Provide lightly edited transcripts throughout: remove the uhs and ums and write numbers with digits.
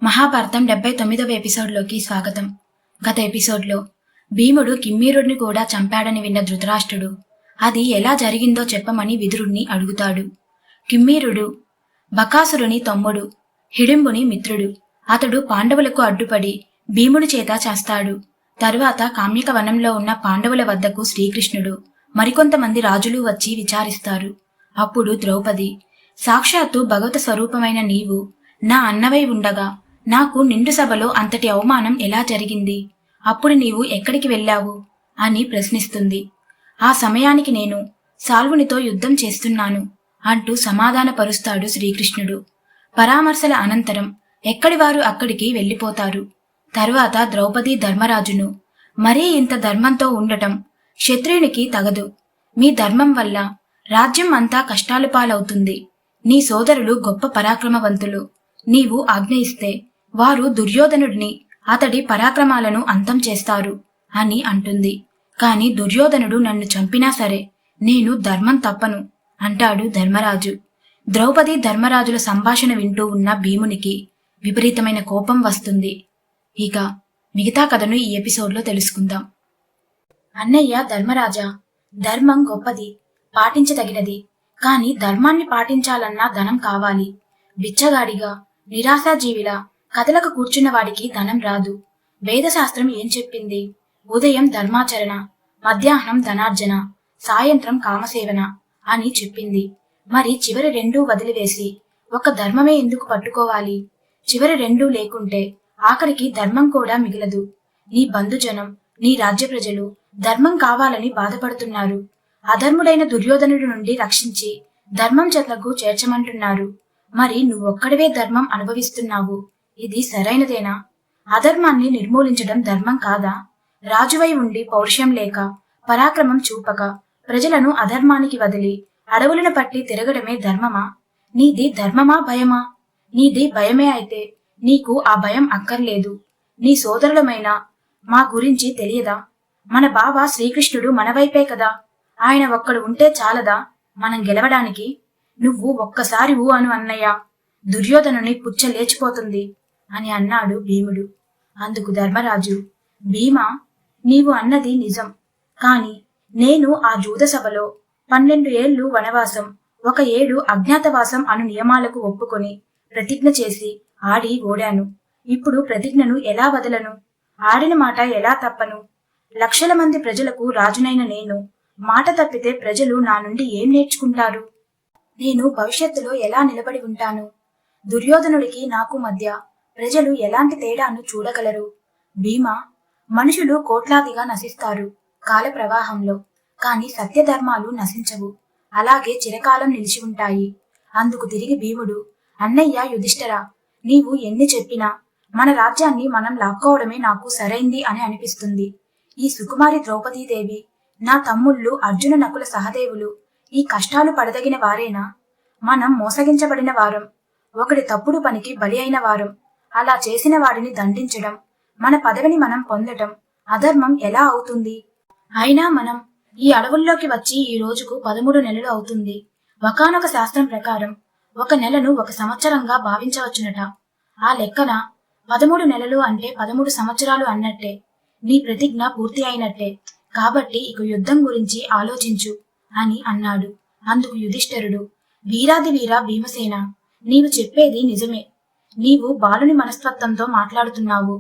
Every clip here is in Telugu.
మహాభారతం 79వ ఎపిసోడ్లోకి స్వాగతం. గత ఎపిసోడ్లో భీముడు కిమ్మీరుడిని కూడా చంపాడని విన్న ధృతరాష్ట్రుడు అది ఎలా జరిగిందో చెప్పమని విదురుణ్ణి అడుగుతాడు. కిమ్మీరుడు బకాసురుని తమ్ముడు, హిడింబుని మిత్రుడు. అతడు పాండవులకు అడ్డుపడి భీముడి చేత చేస్తాడు. తరువాత కామ్యక వనంలో ఉన్న పాండవుల వద్దకు శ్రీకృష్ణుడు మరికొంతమంది రాజులు వచ్చి విచారిస్తారు. అప్పుడు ద్రౌపది, సాక్షాత్తు భగవత స్వరూపమైన నీవు నా అన్నవై ఉండగా నాకు నిండు సభలో అంతటి అవమానం ఎలా జరిగింది? అప్పుడు నీవు ఎక్కడికి వెళ్ళావు అని ప్రశ్నిస్తుంది. ఆ సమయానికి నేను సాల్వునితో యుద్ధం చేస్తున్నాను అంటూ సమాధానపరుస్తాడు శ్రీకృష్ణుడు. పరామర్శల అనంతరం ఎక్కడివారు అక్కడికి వెళ్ళిపోతారు. తరువాత ద్రౌపది ధర్మరాజును, మరీ ఇంత ధర్మంతో ఉండటం క్షత్రియునికి తగదు. మీ ధర్మం వల్ల రాజ్యం అంతా కష్టాలు పాలవుతుంది. నీ సోదరులు గొప్ప పరాక్రమవంతులు. నీవు ఆజ్ఞ ఇస్తే వారు దుర్యోధనుడిని, అతడి పరాక్రమాలను అంతం చేస్తారు అని అంటుంది. కాని దుర్యోధనుడు నన్ను చంపినా సరే నేను ధర్మం తప్పను అంటాడు ధర్మరాజు. ద్రౌపది ధర్మరాజుల సంభాషణ వింటూ ఉన్న భీమునికి విపరీతమైన కోపం వస్తుంది. ఇక మిగతా కథను ఈ ఎపిసోడ్లో తెలుసుకుందాం. అన్నయ్య ధర్మరాజా, ధర్మం గొప్పది, పాటించదగినది. కాని ధర్మాన్ని పాటించాలన్నా ధనం కావాలి. బిచ్చగాడిగా, నిరాశాజీవిలా కథలకు కూర్చున్న వాడికి ధనం రాదు. వేదశాస్త్రం ఏం చెప్పింది? ఉదయం ధర్మాచరణ, మధ్యాహ్నం ధనార్జన, సాయంత్రం కామసేవన అని చెప్పింది. మరి చివరి రెండూ వదిలివేసి ఒక ధర్మమే ఎందుకు పట్టుకోవాలి? చివరి రెండూ లేకుంటే ఆఖరికి ధర్మం కూడా మిగలదు. నీ బంధుజనం, నీ రాజ్య ప్రజలు ధర్మం కావాలని బాధపడుతున్నారు. అధర్ముడైన దుర్యోధనుడి నుండి రక్షించి ధర్మం చెంతకు చేర్చమంటున్నారు. మరి నువ్వొక్కడివే ధర్మం అనుభవిస్తున్నావు. ఇది సరైనదేనా? అధర్మాన్ని నిర్మూలించడం ధర్మం కాదా? రాజువై ఉండి పౌరుషం లేక, పరాక్రమం చూపక ప్రజలను అధర్మానికి వదిలి అడవులను పట్టి తిరగడమే ధర్మమా? నీది ధర్మమా భయమా? నీది భయమే అయితే నీకు ఆ భయం అక్కర్లేదు. నీ సోదరులమైన మా గురించి తెలియదా? మన బావ శ్రీకృష్ణుడు మనవైపే కదా. ఆయన ఒక్కడు ఉంటే చాలదా మనం గెలవడానికి? నువ్వు ఒక్కసారి ఊ అను అన్నయ్య, దుర్యోధనుని పుచ్చ లేచిపోతుంది అని అన్నాడు భీముడు. అందుకు ధర్మరాజు, భీమా, నీవు అన్నది నిజం. కాని నేను ఆ జూద సభలో 12 ఏళ్లు వనవాసం, 1 ఏడు అజ్ఞాతవాసం అను నియమాలకు ఒప్పుకొని ప్రతిజ్ఞ చేసి ఆడి ఓడాను. ఇప్పుడు ప్రతిజ్ఞను ఎలా వదలను? ఆడిన మాట ఎలా తప్పను? లక్షల మంది ప్రజలకు రాజునైన నేను మాట తప్పితే ప్రజలు నా నుండి ఏం నేర్చుకుంటారు? నేను భవిష్యత్తులో ఎలా నిలబడి ఉంటాను? దుర్యోధనుడికి నాకు మధ్య ప్రజలు ఎలాంటి తేడాను చూడగలరు? భీమా, మనుషులు కోట్లాదిగా నశిస్తారు కాల ప్రవాహంలో, కాని సత్యధర్మాలు నశించవు. అలాగే చిరకాలం నిలిచి ఉంటాయి. అందుకు తిరిగి భీముడు, అన్నయ్య యుధిష్ఠిరా, నీవు ఎన్ని చెప్పినా మన రాజ్యాన్ని మనం లాక్కోవడమే నాకు సరైంది అని అనిపిస్తుంది. ఈ సుకుమారి ద్రౌపదీదేవి, నా తమ్ముళ్ళు అర్జున, నకుల, సహదేవులు ఈ కష్టాలు పడదగిన వారేనా? మనం మోసగించబడిన వారం, ఒకడి తప్పుడు పనికి బలి అయిన వారం. అలా చేసిన వాడిని దండించడం, మన పదవిని మనం పొందటం అధర్మం ఎలా అవుతుంది? అయినా మనం ఈ అడవుల్లోకి వచ్చి ఈ రోజుకు 13 నెలలు అవుతుంది. ఒకానొక శాస్త్రం ప్రకారం 1 నెలను 1 సంవత్సరంగా భావించవచ్చునట. ఆ లెక్కన 13 నెలలు అంటే 13 సంవత్సరాలు అన్నట్టే. నీ ప్రతిజ్ఞ పూర్తి అయినట్టే. కాబట్టి ఇక యుద్ధం గురించి ఆలోచించు అని అన్నాడు. అందుకు యుధిష్ఠిరుడు, వీరాది వీర భీమసేన, నీవు చెప్పేది నిజమే. నీవు బాలుని మనస్తత్వంతో మాట్లాడుతున్నావు.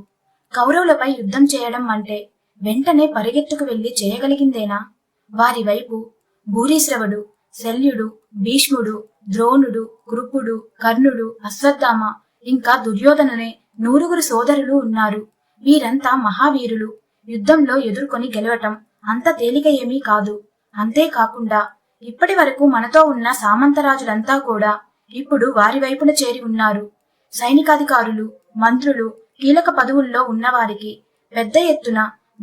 కౌరవులపై యుద్ధం చేయడం అంటే వెంటనే పరిగెత్తుకు వెళ్లి చేయగలిగిందేనా? వారి వైపు భూరీశ్రవుడు, శల్యుడు, భీష్ముడు, ద్రోణుడు, కృపుడు, కర్ణుడు, అశ్వత్థామ, ఇంకా దుర్యోధననే 9 సోదరులు ఉన్నారు. వీరంతా మహావీరులు. యుద్ధంలో ఎదుర్కొని గెలవటం అంత తేలిక ఏమీ కాదు. అంతేకాకుండా ఇప్పటి వరకు మనతో ఉన్న సామంతరాజులంతా కూడా ఇప్పుడు వారి వైపున చేరి ఉన్నారు. సైనికాధికారులు, మంత్రులు, కీలక పదవుల్లో ఉన్నవారికి పెద్ద ఎత్తున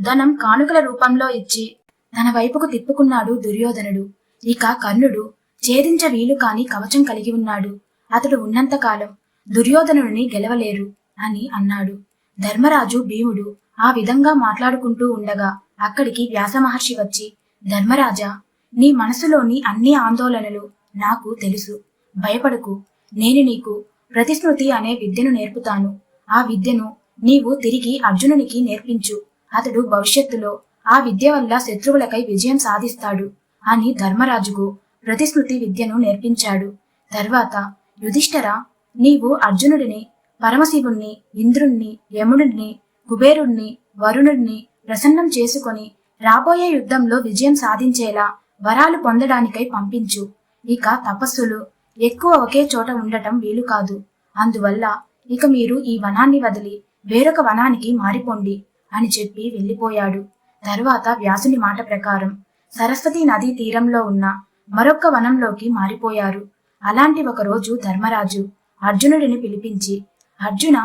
ధనం కానుకల రూపంలో ఇచ్చి తన వైపుకు తిప్పుకున్నాడు దుర్యోధనుడు. ఇక కర్ణుడు ఛేదించ వీలు కాని కవచం కలిగి ఉన్నాడు. అతడు ఉన్నంతకాలం దుర్యోధనుడిని గెలవలేరు అని అన్నాడు. ధర్మరాజు, భీముడు ఆ విధంగా మాట్లాడుకుంటూ ఉండగా అక్కడికి వ్యాస మహర్షి వచ్చి, ధర్మరాజా, నీ మనసులోని అన్ని ఆందోళనలు నాకు తెలుసు. భయపడకు. నేను నీకు ప్రతిస్మృతి అనే విద్యను నేర్పుతాను. ఆ విద్యను నీవు తిరిగి అర్జునునికి నేర్పించు. అతడు భవిష్యత్తులో ఆ విద్య వల్ల శత్రువులకై విజయం సాధిస్తాడు అని ధర్మరాజుకు ప్రతిస్మృతి విద్యను నేర్పించాడు. తర్వాత యుధిష్ఠిరా, నీవు అర్జునుడిని, పరమశివుణ్ణి, ఇంద్రుణ్ణి, యముడిని, కుబేరుణ్ణి, వరుణుడిని ప్రసన్నం చేసుకొని రాబోయే యుద్ధంలో విజయం సాధించేలా వరాలు పొందడానికై పంపించు. ఇక తపస్సులు ఎక్కువ ఒకే చోట ఉండటం వీలు కాదు. అందువల్ల ఇక మీరు ఈ వనాన్ని వదిలి వేరొక వనానికి మారిపోండి అని చెప్పి వెళ్ళిపోయాడు. తరువాత వ్యాసుని మాట ప్రకారం సరస్వతీ నదీ తీరంలో ఉన్న మరొక్క వనంలోకి మారిపోయారు. అలాంటి ఒక రోజు ధర్మరాజు అర్జునుడిని పిలిపించి, అర్జున,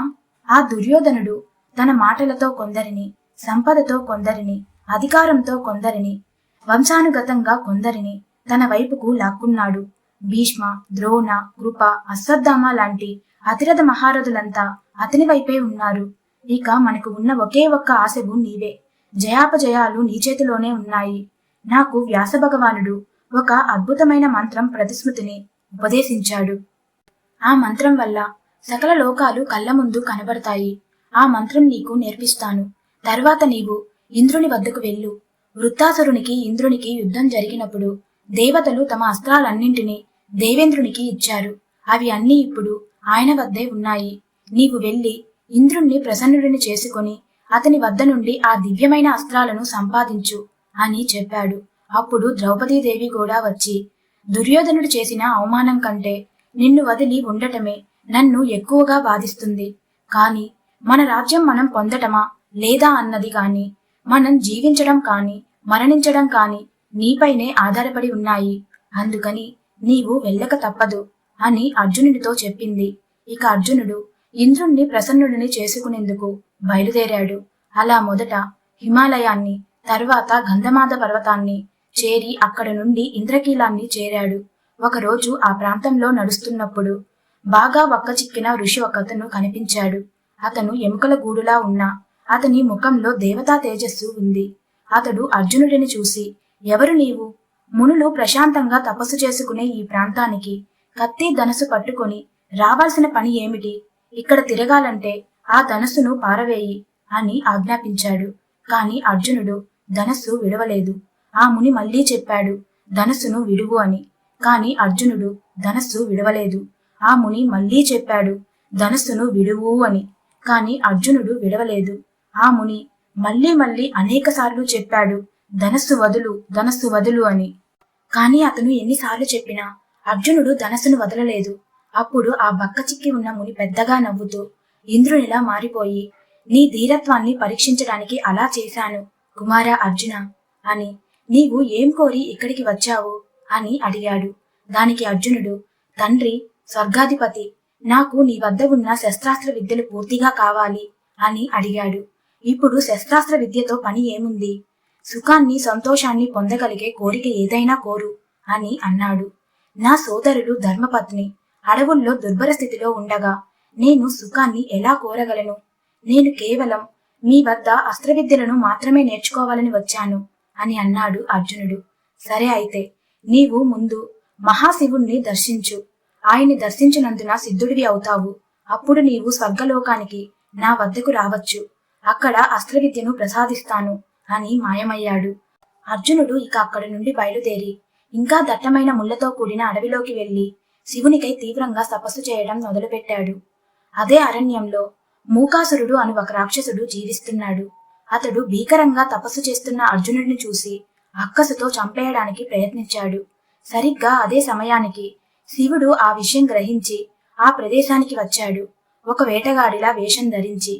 ఆ దుర్యోధనుడు తన మాటలతో కొందరిని, సంపదతో కొందరిని, అధికారంతో కొందరిని, వంశానుగతంగా కొందరిని తన వైపుకు లాక్కున్నాడు. భీష్మ, ద్రోణ, కృప, అశ్వత్థామ లాంటి అతిరథ మహారథులంతా అతని వైపే ఉన్నారు. ఇక మనకు ఉన్న ఒకే ఒక్క ఆశవు నీవే. జయాపజయాలు నీ చేతిలోనే ఉన్నాయి. నాకు వ్యాస భగవానుడు ఒక అద్భుతమైన మంత్రం ప్రతిస్మృతిని ఉపదేశించాడు. ఆ మంత్రం వల్ల సకల లోకాలు కళ్ళ ముందు కనబడతాయి. ఆ మంత్రం నీకు నేర్పిస్తాను. తర్వాత నీవు ఇంద్రుని వద్దకు వెళ్ళు. వృత్తాసురునికి ఇంద్రునికి యుద్ధం జరిగినప్పుడు దేవతలు తమ అస్త్రాలన్నింటినీ దేవేంద్రునికి ఇచ్చారు. అవి అన్నీ ఇప్పుడు ఆయన వద్దే ఉన్నాయి. నీవు వెళ్ళి ఇంద్రుణ్ణి ప్రసన్నుడిని చేసుకొని అతని వద్ద నుండి ఆ దివ్యమైన అస్త్రాలను సంపాదించు అని చెప్పాడు. అప్పుడు ద్రౌపదీదేవి కూడా వచ్చి, దుర్యోధనుడు చేసిన అవమానం కంటే నిన్ను వదిలి ఉండటమే నన్ను ఎక్కువగా బాధిస్తుంది. కాని మన రాజ్యం మనం పొందటమా లేదా అన్నది కాని, మనం జీవించడం కాని మరణించడం కాని నీపైనే ఆధారపడి ఉన్నాయి. అందుకని నీవు వెళ్ళక తప్పదు అని అర్జునుడితో చెప్పింది. ఇక అర్జునుడు ఇంద్రుణ్ణి ప్రసన్నుడిని చేసుకునేందుకు బయలుదేరాడు. అలా మొదట హిమాలయాన్ని, తర్వాత గంధమాద పర్వతాన్ని చేరి అక్కడ నుండి ఇంద్రకీలాన్ని చేరాడు. ఒకరోజు ఆ ప్రాంతంలో నడుస్తున్నప్పుడు బాగా వక్కచిక్కిన ఋషి ఒకతను కనిపించాడు. అతను ఎముకల గూడులా ఉన్నా అతని ముఖంలో దేవతా తేజస్సు ఉంది. అతడు అర్జునుడిని చూసి, ఎవరు నీవు? మునులు ప్రశాంతంగా తపస్సు చేసుకునే ఈ ప్రాంతానికి కత్తి ధనస్సు పట్టుకొని రావాల్సిన పని ఏమిటి? ఇక్కడ తిరగాలంటే ఆ ధనస్సును పారవేయి అని ఆజ్ఞాపించాడు. కాని అర్జునుడు ధనస్సు విడవలేదు. ఆ ముని మళ్లీ చెప్పాడు, ధనస్సును విడువు అని. కాని అర్జునుడు ధనస్సు విడవలేదు. ఆ ముని మళ్లీ చెప్పాడు, ధనస్సును విడువు అని. కాని అర్జునుడు విడవలేదు. ఆ ముని మళ్లీ మళ్లీ అనేకసార్లు చెప్పాడు, ధనస్సు వదులు, ధనస్సు వదులు అని. కాని అతను ఎన్నిసార్లు చెప్పినా అర్జునుడు ధనస్సును వదలలేదు. అప్పుడు ఆ బక్క చిక్కి ఉన్న ముని పెద్దగా నవ్వుతూ, ఇంద్రునిలా మారిపోయి నీ ధీరత్వాన్ని పరీక్షించడానికి అలా చేశాను కుమారా అర్జున అని. నీవు ఏం కోరి ఇక్కడికి వచ్చావు అని అడిగాడు. దానికి అర్జునుడు, తండ్రి స్వర్గాధిపతి, నాకు నీ వద్ద ఉన్న శస్త్రాస్త్ర విద్యలు పూర్తిగా కావాలి అని అడిగాడు. ఇప్పుడు శస్త్రాస్త్ర విద్యతో పని ఏముంది? సుఖాన్ని, సంతోషాన్ని పొందగలిగే కోరిక ఏదైనా కోరు అని అన్నాడు. నా సోదరుడు ధర్మపత్ని అడవుల్లో దుర్భర స్థితిలో ఉండగా నేను సుఖాన్ని ఎలా కోరగలను? నేను కేవలం మీ వద్ద అస్త్రవిద్యలను మాత్రమే నేర్చుకోవాలని వచ్చాను అని అన్నాడు అర్జునుడు. సరే అయితే నీవు ముందు మహాశివుణ్ణి దర్శించు. ఆయన్ని దర్శించినందున సిద్ధుడివి అవుతావు. అప్పుడు నీవు స్వర్గలోకానికి నా వద్దకు రావచ్చు. అక్కడ అస్త్రవిద్యను ప్రసాదిస్తాను అని మాయమయ్యాడు. అర్జునుడు ఇక అక్కడి నుండి బయలుదేరి ఇంకా దట్టమైన ముళ్లతో కూడిన అడవిలోకి వెళ్లి శివునికై తీవ్రంగా తపస్సు చేయడం మొదలుపెట్టాడు. అదే అరణ్యంలో మూకాసురుడు అని ఒక రాక్షసుడు జీవిస్తున్నాడు. అతడు భీకరంగా తపస్సు చేస్తున్న అర్జునుడిని చూసి అక్కసుతో చంపేయడానికి ప్రయత్నించాడు. సరిగ్గా అదే సమయానికి శివుడు ఆ విషయం గ్రహించి ఆ ప్రదేశానికి వచ్చాడు. ఒక వేటగాడిలా వేషం ధరించి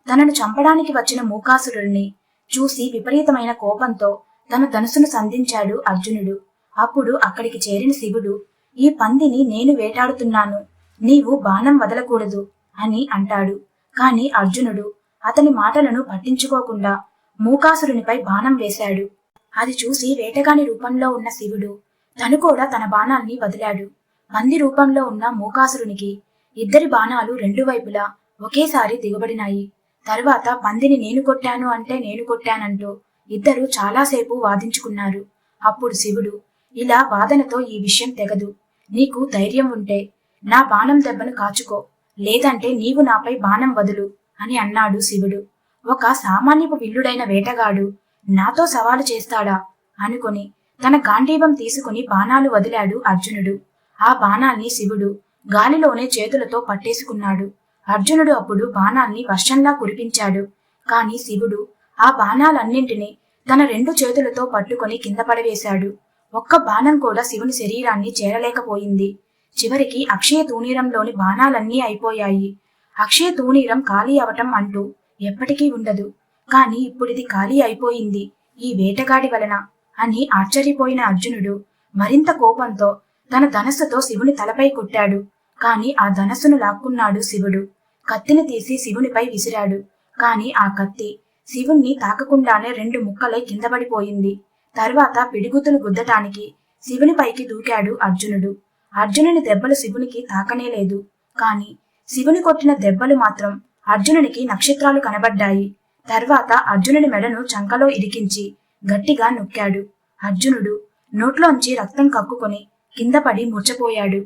తనను చంపడానికి వచ్చిన మూకాసురుడిని చూసి విపరీతమైన కోపంతో తన ధనుసును సంధించాడు అర్జునుడు. అప్పుడు అక్కడికి చేరిన శివుడు, ఈ పందిని నేను వేటాడుతున్నాను, నీవు బాణం వదలకూడదు అని అంటాడు. కాని అర్జునుడు అతని మాటలను పట్టించుకోకుండా మూకాసురునిపై బాణం వేశాడు. అది చూసి వేటగాని రూపంలో ఉన్న శివుడు తను కూడా తన బాణాల్ని వదిలాడు. పంది రూపంలో ఉన్న మూకాసురునికి ఇద్దరి బాణాలు రెండు వైపులా ఒకేసారి దిగబడినాయి. తరువాత పందిని నేను కొట్టాను అంటే నేను కొట్టానంటూ ఇద్దరు చాలాసేపు వాదించుకున్నారు. అప్పుడు శివుడు, ఇలా వాదనతో ఈ విషయం తెగదు. నీకు ధైర్యం ఉంటే నా బాణం దెబ్బను కాచుకో. లేదంటే నీవు నాపై బాణం వదులు అని అన్నాడు శివుడు. ఒక సామాన్యపు విల్లుడైన వేటగాడు నాతో సవాలు చేస్తాడా అనుకుని తన గాంధీవం తీసుకుని బాణాలు వదిలాడు అర్జునుడు. ఆ బాణాల్ని శివుడు గాలిలోనే చేతులతో పట్టేసుకున్నాడు. అర్జునుడు అప్పుడు బాణాల్ని వర్షంలా కురిపించాడు. కాని శివుడు ఆ బాణాలన్నింటినీ తన 2 చేతులతో పట్టుకొని కింద పడవేశాడు. ఒక్క బాణం కూడా శివుని శరీరాన్ని చేరలేకపోయింది. చివరికి అక్షయ తూణీరంలోని బాణాలన్నీ అయిపోయాయి. అక్షయ తూణీరం ఖాళీ అవటం అంటూ ఎప్పటికీ ఉండదు. కాని ఇప్పుడిది ఖాళీ అయిపోయింది ఈ వేటగాడి వలన అని ఆశ్చర్యపోయిన అర్జునుడు మరింత కోపంతో తన ధనస్సుతో శివుని తలపై కొట్టాడు. కాని ఆ ధనస్సును లాక్కున్నాడు శివుడు. కత్తిని తీసి శివునిపై విసిరాడు. కాని ఆ కత్తి శివుణ్ణి తాకకుండానే 2 ముక్కలై కింద పడిపోయింది. తర్వాత పిడిగుతులు గుద్దటానికి శివునిపైకి దూకాడు అర్జునుడు. అర్జునుని దెబ్బలు శివునికి తాకనేలేదు. కాని శివుని కొట్టిన దెబ్బలు మాత్రం అర్జునునికి నక్షత్రాలు కనబడ్డాయి. తర్వాత అర్జునుని మెడను చంకలో ఇరికించి గట్టిగా నొక్కాడు. అర్జునుడు నోట్లోంచి రక్తం కక్కుకొని కింద పడి మూర్ఛపోయాడు.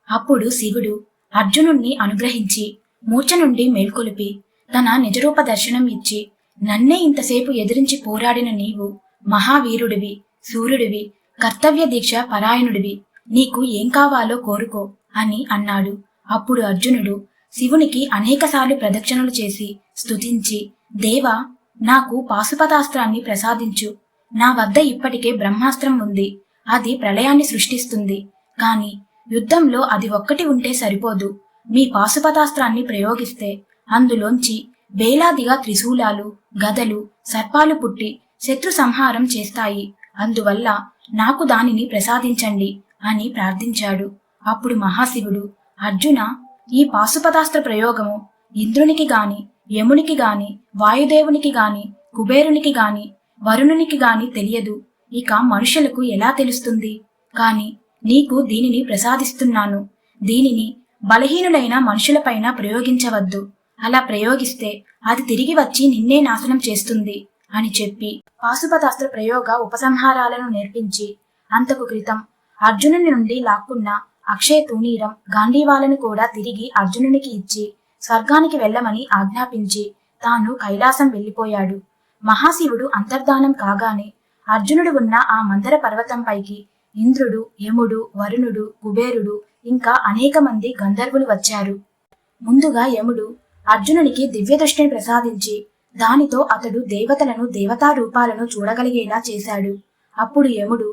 అప్పుడు శివుడు అర్జునుణ్ణి అనుగ్రహించి మూర్ఛ నుండి మేల్కొలిపి తన నిజరూప దర్శనం ఇచ్చి, నన్నే ఇంతసేపు ఎదిరించి పోరాడిన నీవు మహావీరుడివి, సూర్యుడివి, కర్తవ్య దీక్ష పరాయణుడివి, నీకు ఏం కావాలో కోరుకో అని అన్నాడు. అప్పుడు అర్జునుడు శివునికి అనేకసార్లు ప్రదక్షిణలు చేసి స్తుతించి, దేవా, నాకు పాశుపతాస్త్రాన్ని ప్రసాదించు. నా వద్ద ఇప్పటికే బ్రహ్మాస్త్రం ఉంది. అది ప్రళయాన్ని సృష్టిస్తుంది. కాని యుద్ధంలో అది ఒక్కటి ఉంటే సరిపోదు. మీ పాశుపతాస్త్రాన్ని ప్రయోగిస్తే అందులోంచి వేలాదిగా త్రిశూలాలు, గదలు, సర్పాలు పుట్టి శత్రు సంహారం చేస్తాయి. అందువల్ల నాకు దానిని ప్రసాదించండి అని ప్రార్థించాడు. అప్పుడు మహాశివుడు, అర్జున, ఈ పాశుపతాస్త్ర ప్రయోగము ఇంద్రునికి గాని, యమునికి గాని, వాయుదేవునికి గాని, కుబేరునికి గాని, వరుణునికి గాని తెలియదు. ఇక మనుషులకు ఎలా తెలుస్తుంది? కాని నీకు దీనిని ప్రసాదిస్తున్నాను. దీనిని బలహీనులైన మనుషులపైన ప్రయోగించవద్దు. అలా ప్రయోగిస్తే అది తిరిగి వచ్చి నిన్నే నాశనం చేస్తుంది అని చెప్పి పాశుపతాస్త్ర ప్రయోగ ఉపసంహారాలను నేర్పించి, అంతకు క్రితం అర్జునుని నుండి లాక్కున్న అక్షయ తూణీరం, గాంధీవాలను కూడా తిరిగి అర్జునునికి ఇచ్చి స్వర్గానికి వెళ్ళమని ఆజ్ఞాపించి తాను కైలాసం వెళ్ళిపోయాడు. మహాశివుడు అంతర్ధానం కాగానే అర్జునుడు ఉన్న ఆ మందర పర్వతంపైకి ఇంద్రుడు, యముడు, వరుణుడు, కుబేరుడు ఇంకా అనేక మంది గంధర్వులు వచ్చారు. ముందుగా యముడు అర్జునునికి దివ్యదృష్టిని ప్రసాదించి దానితో అతడు దేవతలను, దేవతా రూపాలను చూడగలిగేలా చేశాడు. అప్పుడు యముడు,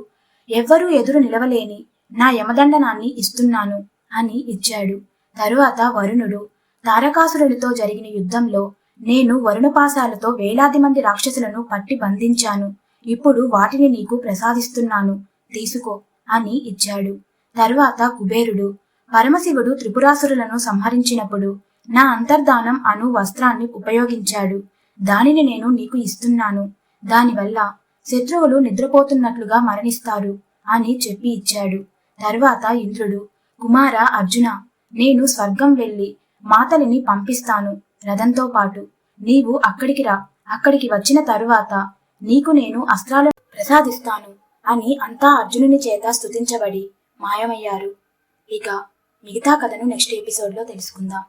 ఎవ్వరూ ఎదురు నిలవలేని నా యమదండనాన్ని ఇస్తున్నాను అని ఇచ్చాడు. తరువాత వరుణుడు, తారకాసురుడితో జరిగిన యుద్ధంలో నేను వరుణపాశాలతో వేలాది మంది రాక్షసులను పట్టి బంధించాను. ఇప్పుడు వాటిని నీకు ప్రసాదిస్తున్నాను, తీసుకో అని ఇచ్చాడు. తరువాత కుబేరుడు, పరమశివుడు త్రిపురాసురులను సంహరించినప్పుడు నా అంతర్ధానం అను వస్త్రాన్ని ఉపయోగించాడు. దానిని నేను నీకు ఇస్తున్నాను. దానివల్ల శత్రువులు నిద్రపోతున్నట్లుగా మరణిస్తారు అని చెప్పి ఇచ్చాడు. తరువాత ఇంద్రుడు, కుమార అర్జున, నేను స్వర్గం వెళ్లి మాతలిని పంపిస్తాను రథంతో పాటు. నీవు అక్కడికి రా. అక్కడికి వచ్చిన తరువాత నీకు నేను అస్త్రాలను ప్రసాదిస్తాను అని అంతా అర్జునుని చేత స్తుతించబడి మాయమయ్యారు. ఇక మిగతా కథను నెక్స్ట్ ఎపిసోడ్లో తెలుసుకుందాం.